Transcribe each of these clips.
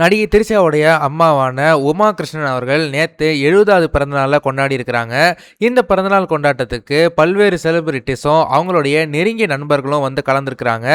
நடிகை திரிஷாவுடைய அம்மாவான உமா கிருஷ்ணன் அவர்கள் நேத்து 70வது பிறந்தநாளை கொண்டாடி இருக்கிறாங்க. இந்த பிறந்தநாள் கொண்டாட்டத்துக்கு பல்வேறு செலிபிரிட்டிஸும் அவங்களுடைய நெருங்கிய நண்பர்களும் வந்து கலந்துருக்கிறாங்க.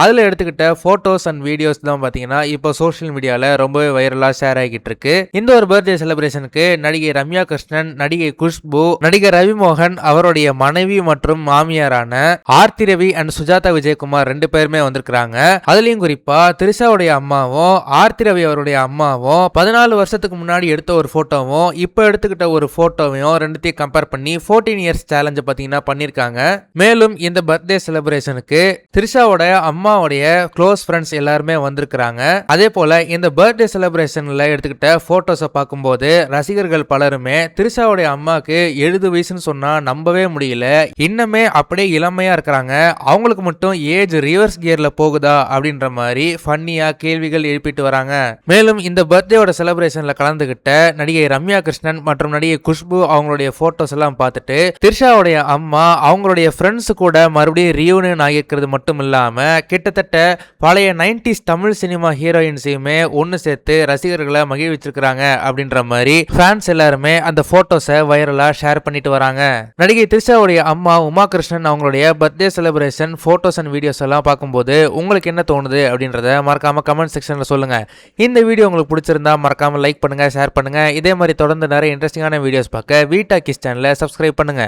அதில் எடுத்துக்கிட்ட போட்டோஸ் அண்ட் வீடியோஸ் தான் பார்த்தீங்கன்னா இப்போ சோஷியல் மீடியாவில் ரொம்பவே வைரலாக ஷேர் ஆகிட்டு இருக்கு. இந்த ஒரு பர்த்டே செலிப்ரேஷனுக்கு நடிகை ரம்யா கிருஷ்ணன், நடிகை குஷ்பு, நடிகர் ரவிமோகன், அவருடைய மனைவி மற்றும் மாமியாரான ஆர்த்தி ரவி அண்ட் சுஜாதா விஜயகுமார் 2 பேருமே வந்திருக்கிறாங்க. அதுலயும் குறிப்பா திரிஷாவுடைய அம்மாவும் ஆர்த்தி ரவி அவருடைய அம்மாவும் 14 வருஷத்துக்கு முன்னாடி எடுத்த ஒரு போட்டோவும் இப்ப எடுத்துக்கிட்ட ஒரு போட்டோவையும் ரெண்டுத்தையும் கம்பேர் பண்ணி 14 இயர்ஸ் சேலஞ்ச் பாத்தீங்கன்னா பண்ணிருக்காங்க. மேலும் இந்த பர்த்டே செலிப்ரேஷனுக்கு திரிஷாவோட அம்மாவுடைய க்ளோஸ் ஃப்ரெண்ட்ஸ் எல்லாருமே வந்திருக்கிறாங்க. அதே போல இந்த பர்த்டே செலிப்ரேஷன்ல எடுத்துக்கிட்ட போட்டோஸை பார்க்கும்போது ரசிகர்கள் பலருமே திரிஷாவுடைய அம்மாக்கு 70 வயசுன்னு சொன்னா நம்பவே முடியல, இன்னமே அப்படியே இளமையா இருக்கிறாங்க, அவங்களுக்கு மட்டும் ஏஜ் ரிவர்ஸ் கியர்ல போகுதா அப்படின்ற மாதிரி ஃபன்னியா கேள்விகள் எழுப்பிட்டு வராங்க. மேலும் இந்த பர்த்டேவோட செலிப்ரேஷன்ல கலந்துகிட்ட நடிகை ரம்யா கிருஷ்ணன் மற்றும் நடிகை குஷ்பு அவங்களுடைய போட்டோஸ் எல்லாம் பார்த்துட்டு திரிஷாவுடைய அம்மா அவங்களுடைய ஃப்ரெண்ட்ஸ் கூட மறுபடியும் ரீயூனியன் ஆகிக்கிறது மட்டும் இல்லாம கிட்டத்தட்ட பழைய 90s தமிழ் சினிமா ஹீரோயின்ஸையுமே ஒன்னு சேர்த்து ரசிகர்களை மகிழ்விச்சிருக்கிறாங்க அப்படின்ற மாதிரி ஃபேன்ஸ் எல்லாருமே அந்த போட்டோஸை வைரலா ஷேர் பண்ணிட்டு வராங்க. நடிகை திரிஷாவுடைய அம்மா உமா கிருஷ்ணன் அவங்களுடைய birthday celebration photos and videos எல்லாம் பார்க்கும்போது உங்களுக்கு என்ன தோணுது அப்படின்றத மறக்காம கமெண்ட் செக்ஷன்ல சொல்லுங்க. இந்த வீடியோ உங்களுக்கு பிடிச்சிருந்தா மறக்காம லைக் பண்ணுங்க, ஷேர் பண்ணுங்க. இதே மாதிரி தொடர்ந்து நிறைய இன்ட்ரெஸ்டிங்கான வீடியோஸ் பார்க்க வீட்டா கிஸ் சேனலை சப்ஸ்கிரைப் பண்ணுங்க.